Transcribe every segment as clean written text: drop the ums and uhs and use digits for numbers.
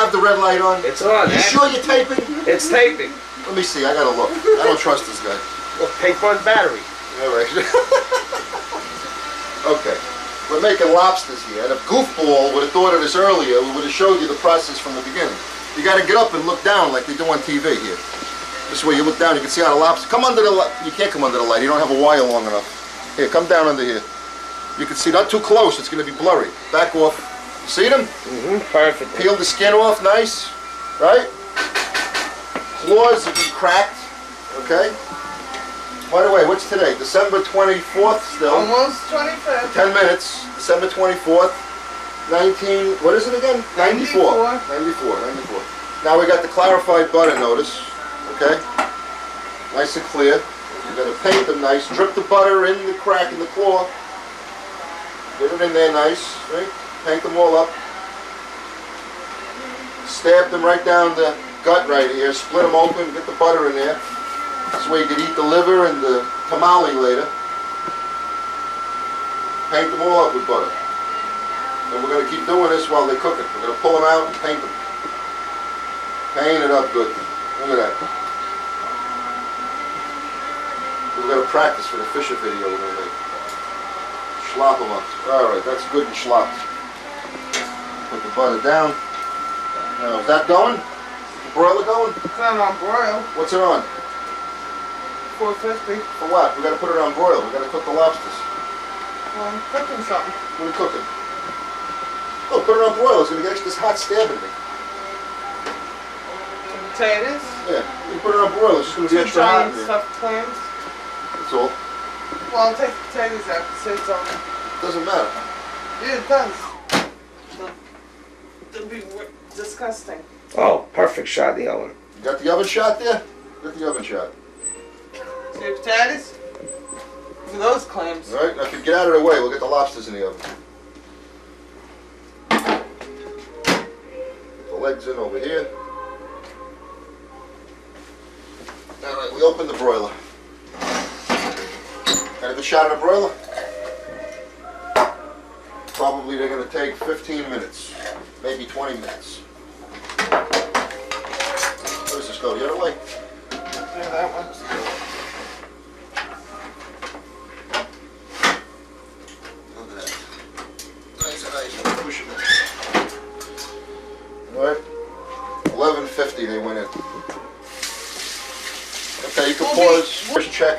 have the red light on? It's on. You sure you're taping? It's taping. Let me see. I gotta look. I don't trust this guy. Well, tape on battery. All right. Okay. We're making lobsters here, and if Goofball would have thought of this earlier, we would have showed you the process from the beginning. You got to get up and look down like they do on TV here. This way you look down, you can see how the lobster... Come under the light. You can't come under the light. You don't have a wire long enough. Here, come down under here. You can see, not too close. It's going to be blurry. Back off. See them? Perfect. Peel the skin off, nice. Right? Claws have been cracked. Okay? By the way, what's today? December 24th still. Almost 25th. 10 minutes. December 24th. 19... What is it again? 94. 94. Now we got the clarified butter, notice. Okay? Nice and clear. You're going to paint them nice. Drip the butter in the crack in the claw. Get it in there nice. Right? Paint them all up. Stab them right down the gut right here. Split them open. Get the butter in there. This way you can eat the liver and the tamale later. Paint them all up with butter. And we're going to keep doing this while they cook it. We're going to pull them out and paint them. Paint it up good. Look at that. We're going to practice for the Fisher video we're going to make. Slop them up. Alright, that's good and slopped. Put the butter down. Now, is that going? The broiler going? It's not on broil. What's it on? 450. For what? We got to put it on broil. We got to cook the lobsters. Well, I'm cooking something. What are you cooking? Oh, put it on broil. It's going to get this hot stabbing me. Potatoes. Yeah, you put it on broil. It's just going to be extra hot in there. Stuffed clams. That's all. Well, I'll take the potatoes out. It's on. Doesn't matter. Yeah, it does. It'll be disgusting. Oh, perfect shot in the oven. You got the oven shot there? Get the oven shot. See the potatoes? For those clams. Alright, now if you get out of the way, we'll get the lobsters in the oven. The legs in over here. Alright, we open the broiler. Got a good shot of the broiler? Probably they're going to take 15 minutes, maybe 20 minutes. Where does this go? The other way? Yeah, that one. Look at that. Nice and nice. Push it in. Alright. 11:50 they went in. Okay, you can pause. First check.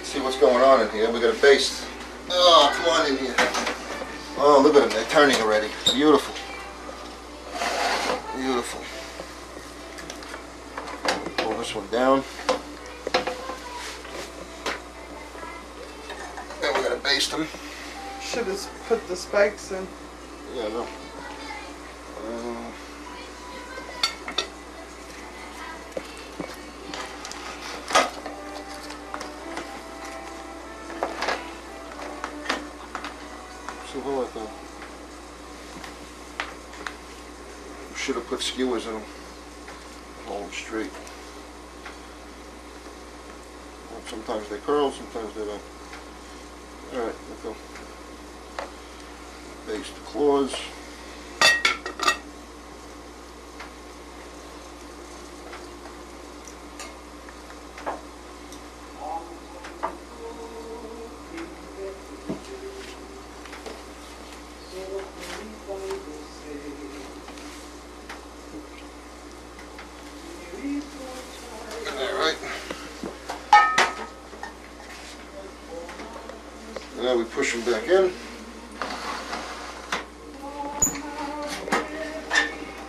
See what's going on in here. We got a baste. Oh, come on in here. Oh, look at them. They're turning already. Beautiful. Beautiful. Pull this one down. Then we're going to baste them. Should have put the spikes in. Yeah, no. Like that. Should have put skewers in them. Hold them straight. Well, sometimes they curl, sometimes they don't. Alright, let's go. Baste the claws. Now we push them back in.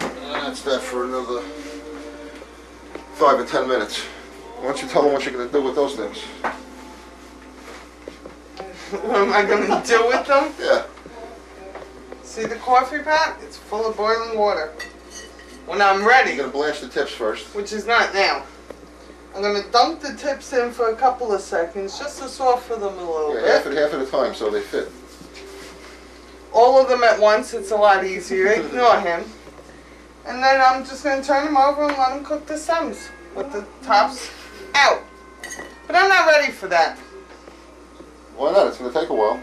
And that's that for another 5 or 10 minutes. Why don't you tell them what you're going to do with those things? What am I going to do with them? Yeah. See the coffee pot? It's full of boiling water. When I'm ready, You're going to blanch the tips first. which is not now, I'm going to dunk the tips in for a couple of seconds just to soften them a little bit. Half at a time so they fit. All of them at once, it's a lot easier. Ignore him. And then I'm just going to turn them over and let them cook the stems with the tops out. But I'm not ready for that. Why not? It's going to take a while.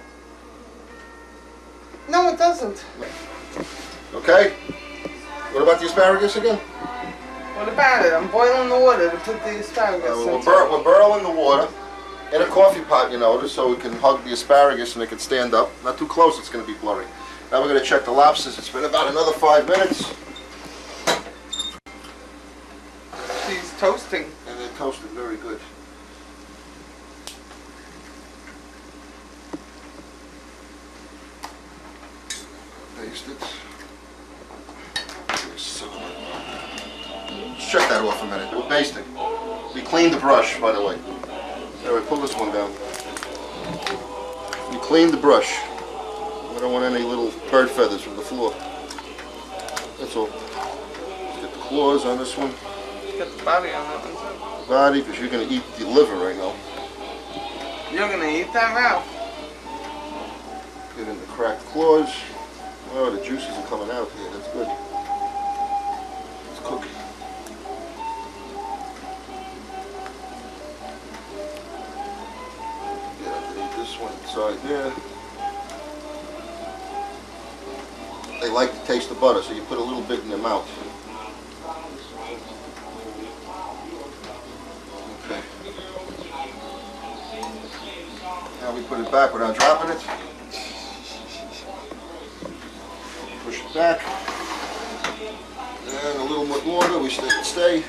No, it doesn't. Okay? about the asparagus again? What about it? I'm boiling the water to put the asparagus We're into. boiling the water in a coffee pot, you notice, so we can hug the asparagus and it can stand up. Not too close, it's going to be blurry. Now we're going to check the lobsters. It's been about another 5 minutes. She's toasting. And they're toasted very good. Baste it. Let's check that off a minute. We're basting. We cleaned the brush, by the way. All right, pull this one down. We cleaned the brush. We don't want any little bird feathers from the floor. That's all. Let's get the claws on this one. Get the body on that one too. Body, because you're going to eat the liver right now. You're gonna eat that mouth. Get in the cracked claws. Oh, the juices are coming out here. That's good. Let's cook it. Get underneath this one inside there. They like the taste of butter, so you put a little bit in their mouth. Okay. Now we put it back without dropping it. Push it back. And a little bit longer, we stay.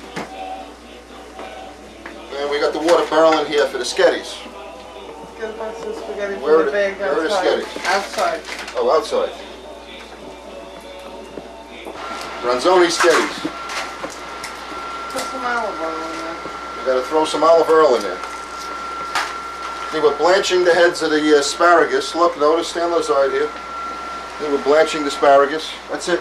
And we got the water barreling here for the sketties. Get a bunch of spaghetti Where from the bag where are the outside. sketties? Outside. Oh, outside. Ronzoni sketties. Put some olive oil in there. You gotta throw some olive oil in there. See, we're blanching the heads of the asparagus. Look, notice, stand on the side here. See, we're blanching the asparagus. That's it.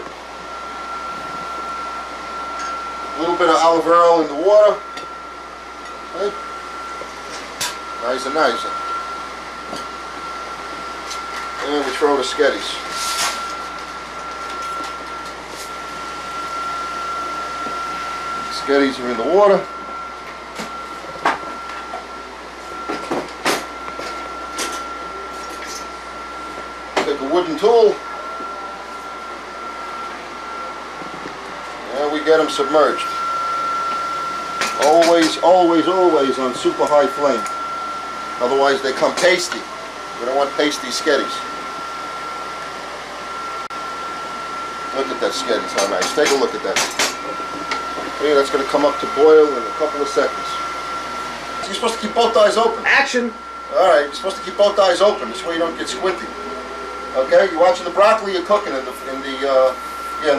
A little bit of olive oil in the water. Okay. Nice and nice. And we throw the sketties. Sketties are in the water. Take a wooden tool. And we get them submerged. Always, always, always on super high flame. Otherwise they come pasty. We don't want pasty sketties. Look at that sketties, how nice. Take a look at that. Okay, that's going to come up to boil in a couple of seconds. So you're supposed to keep both eyes open. Action! Alright, you're supposed to keep both eyes open. This way you don't get squinty. Okay, you're watching the broccoli, you're cooking in the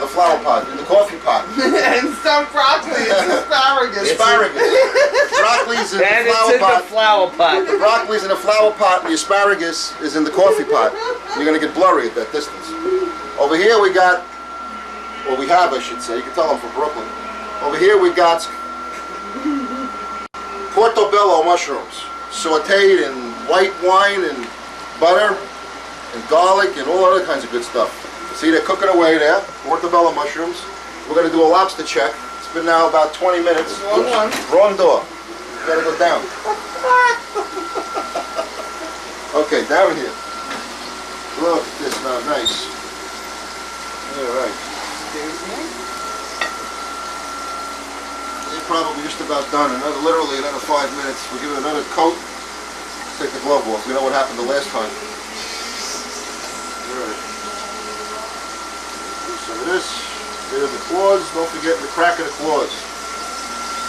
flower pot, in the coffee pot. And some broccoli, it's asparagus. Asparagus. Broccoli's in And the it's flower in pot. the flower pot. The broccoli's in the flower pot and the asparagus is in the coffee pot. You're going to get blurry at that distance. Over here we got, or we have I should say, you can tell I'm from Brooklyn. Over here we got portobello mushrooms, sauteed in white wine and butter and garlic and all other kinds of good stuff. See, they're cooking away there, portobello mushrooms. We're going to do a lobster check. It's been now about 20 minutes. Wrong one. Wrong door. You got to go down. Okay, down here. Look at this now, nice. All right. Excuse me. They're probably just about done. Literally another 5 minutes. We'll give it another coat. Take the glove off. We know what happened the last time. All right. Do some of this. Get in the claws. Don't forget the crack of the claws.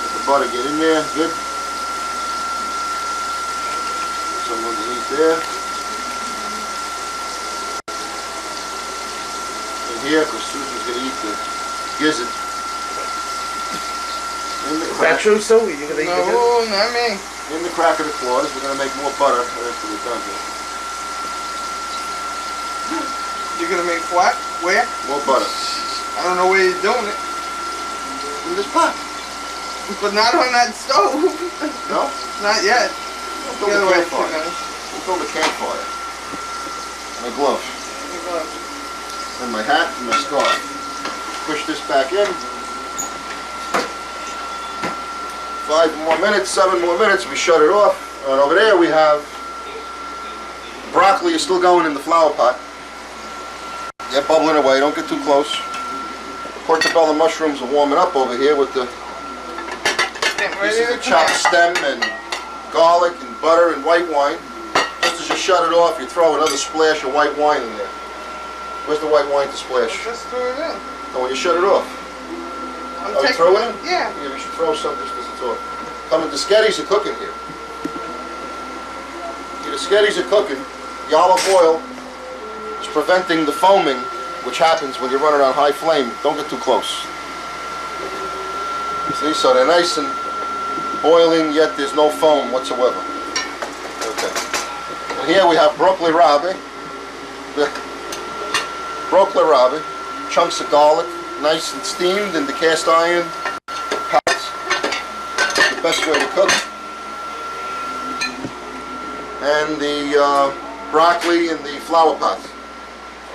Let the butter get in there. Good. Some underneath there. And here, because Susan's going to eat the gizzard. In the Is that crack. true, Sue? You're gonna eat the No, not me. In the crack of the claws, we're going to make more butter after we're done here. You're gonna make what? Where? More butter. I don't know where you're doing it. In this pot. But not on that stove. No? Not yet. We'll The build other a way, campfire. too, We'll build a campfire. And a glove. guys. And my hat and my scarf. Push this back in. 5 more minutes, 7 more minutes, we shut it off. And over there we have broccoli is still going in the flower pot. They're bubbling away, don't get too close. portobello mushrooms are warming up over here with the Getting this ready is to the chopped come stem and garlic and butter and white wine. Just as you shut it off, you throw another splash of white wine in there. Where's the white wine to splash? Just throw it in. Oh, when you shut it off. I'm Oh, you taking throw it in? Yeah. Yeah, we should throw some just as it's off. Coming, the sketties are cooking here. See, the sketties are cooking. The olive oil is preventing the foaming, which happens when you run it on high flame. Don't get too close. See, so they're nice and boiling, yet there's no foam whatsoever. Okay. And here we have broccoli rabe. Broccoli rabe, chunks of garlic, nice and steamed in the cast iron pots. The best way to cook. And the broccoli in the flower pot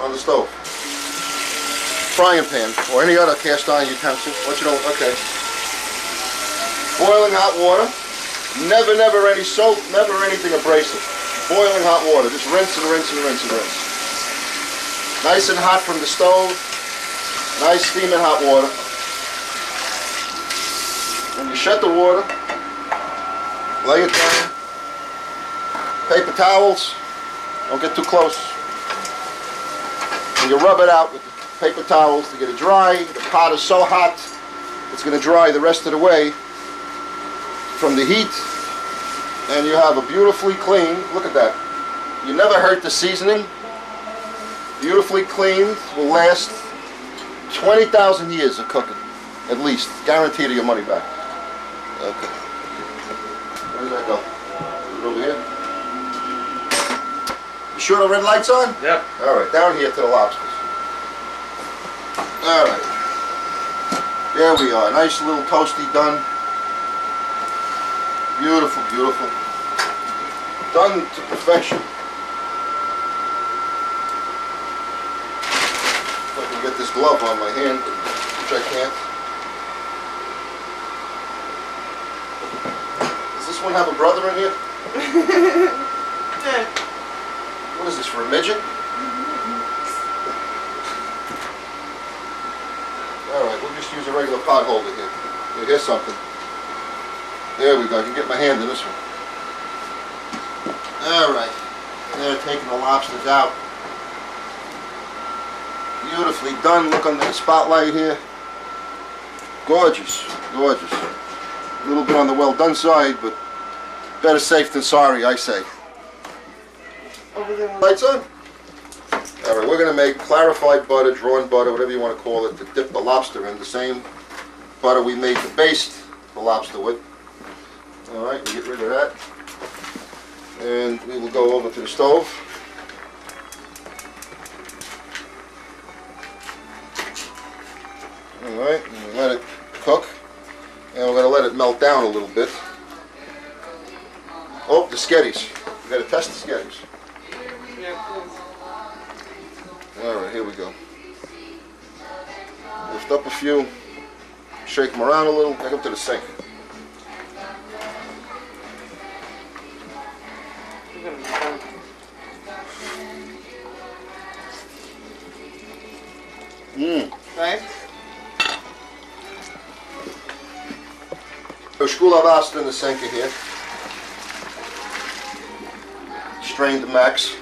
on the stove. Frying pan or any other cast iron utensil. What you don't, okay. Boiling hot water. Never any soap, never anything abrasive. Boiling hot water. Just rinse and rinse and rinse and rinse. Nice and hot from the stove. Nice steaming hot water. When you shut the water, lay it down. Paper towels. Don't get too close. And you rub it out with the paper towels to get it dry. The pot is so hot, it's going to dry the rest of the way from the heat. And you have a beautifully clean, look at that. You never hurt the seasoning. Beautifully cleaned, will last 20,000 years of cooking, at least. Guaranteed your money back. Okay. Where does that go? Is it over here? You sure the red light's on? Yep. All right, down here to the lobsters. All right. There we are. Nice little toasty done. Beautiful, beautiful. Done to perfection. If I can get this glove on my hand, which I can't. Does this one have a brother in here? Yeah. What is this, for a midget? Alright, we'll just use a regular pot holder here. Here's something. There we go, I can get my hand in this one. Alright, they're taking the lobsters out. Beautifully done, look under the spotlight here. Gorgeous, gorgeous. A little bit on the well done side, but better safe than sorry, I say. Over there. Lights on? Alright, we're going to make clarified butter, drawn butter, whatever you want to call it, to dip the lobster in. The same butter we made to baste the lobster with. Alright, we get rid of that. And we will go over to the stove. Alright, and we let it cook. And we're going to let it melt down a little bit. Oh, the sketties. We got to test the sketties. Alright, here we go. Lift up a few, shake them around a little, take them to the sink. Right? So Shkulavasta in the sink here. Strain to max.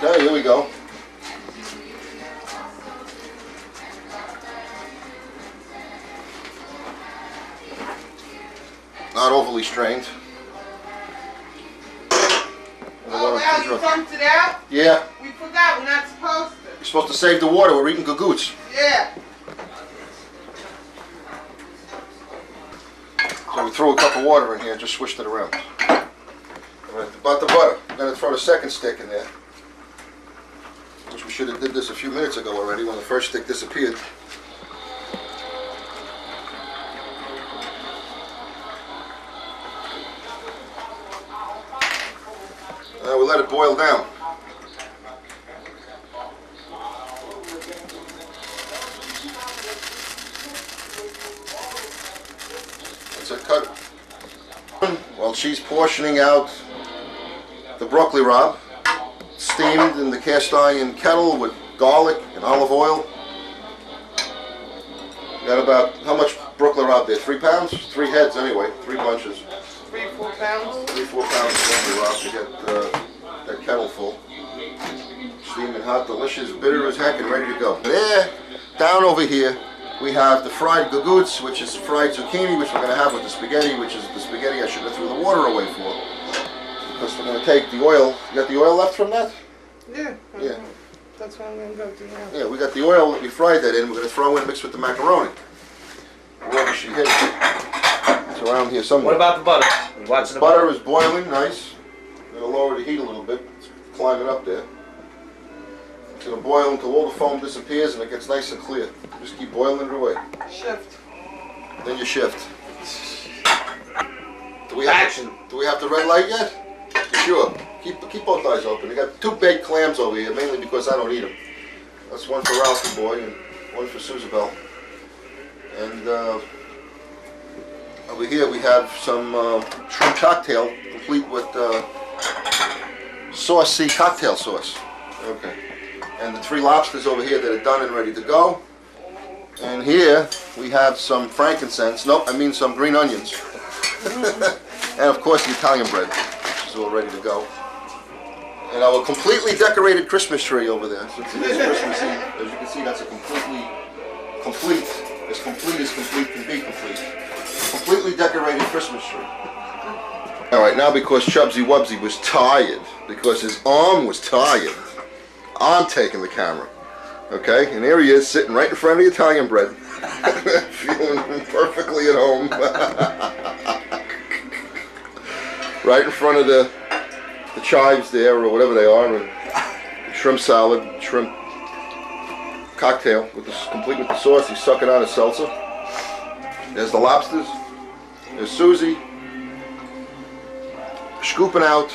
Okay, here we go. Not overly strained. Oh, wow, you dumped it out? Yeah. We forgot, we're not supposed to. You're supposed to save the water. We're eating Cucuzza. Yeah. So we threw a cup of water in here and just swished it around. All right, about the butter. I'm going to throw the second stick in there. Which we should have did this a few minutes ago already when the first stick disappeared. We let it boil down. That's it, cut it. While she's portioning out the broccoli rabe, steamed in the cast iron kettle with garlic and and olive oil. Got about, how much Brooklyn out there? 3 pounds? 3 heads anyway, 3 bunches. 3-4 pounds. 3-4 pounds of Brooklyn rock to get that kettle full. Steaming hot, delicious, bitter as heck, and ready to go. There, down over here, we have the fried Cucuzza, which is fried zucchini, which we're going to have with the spaghetti, which is the spaghetti I should have threw the water away for. Because we're going to take the oil. You got the oil left from that? Yeah. Yeah. That's what I'm going to go do now. Yeah, we got the oil that we fried that in. We're going to throw in mixed with the macaroni. Wherever she hit it. It's around here somewhere. What about the butter? You watching the Butter is boiling, nice. I'm going to lower the heat a little bit. It's climbing up there. It's going to boil until all the foam disappears and it gets nice and clear. Just keep boiling it away. Shift. Then you shift. Do we have the red light yet? Sure. Keep both eyes open. We got 2 baked clams over here, mainly because I don't eat them. That's one for Ralphie boy and one for Susabelle. And over here we have some shrimp cocktail, complete with saucy cocktail sauce. Okay. And the 3 lobsters over here that are done and ready to go. And here we have some frankincense. Nope, I mean some green onions. And of course the Italian bread, which is all ready to go. And our completely decorated Christmas tree over there. So it's Christmas Eve. As you can see, that's a complete can be complete. Completely decorated Christmas tree. Alright, now because Chubsy Wubsy was tired, because his arm was tired, I'm taking the camera. Okay, and here he is sitting right in front of the Italian bread. Feeling perfectly at home. Right in front of the chives there, or whatever they are, and shrimp salad, shrimp cocktail, complete with the sauce. He's sucking on his salsa. There's the lobsters. There's Susie. Scooping out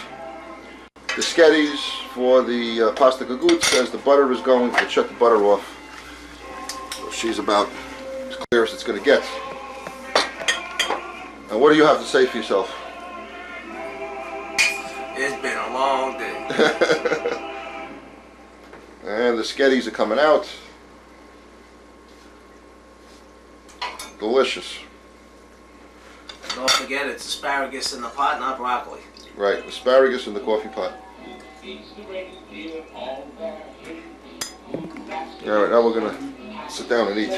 the sketties for the pasta Cucuzza. As the butter is going, we'll shut the butter off. So she's about as clear as it's going to get. Now, what do you have to say for yourself? It's been a long day. And the sketties are coming out. Delicious. Don't forget, it's asparagus in the pot, not broccoli. Right, asparagus in the coffee pot. Alright, now we're going to sit down and eat.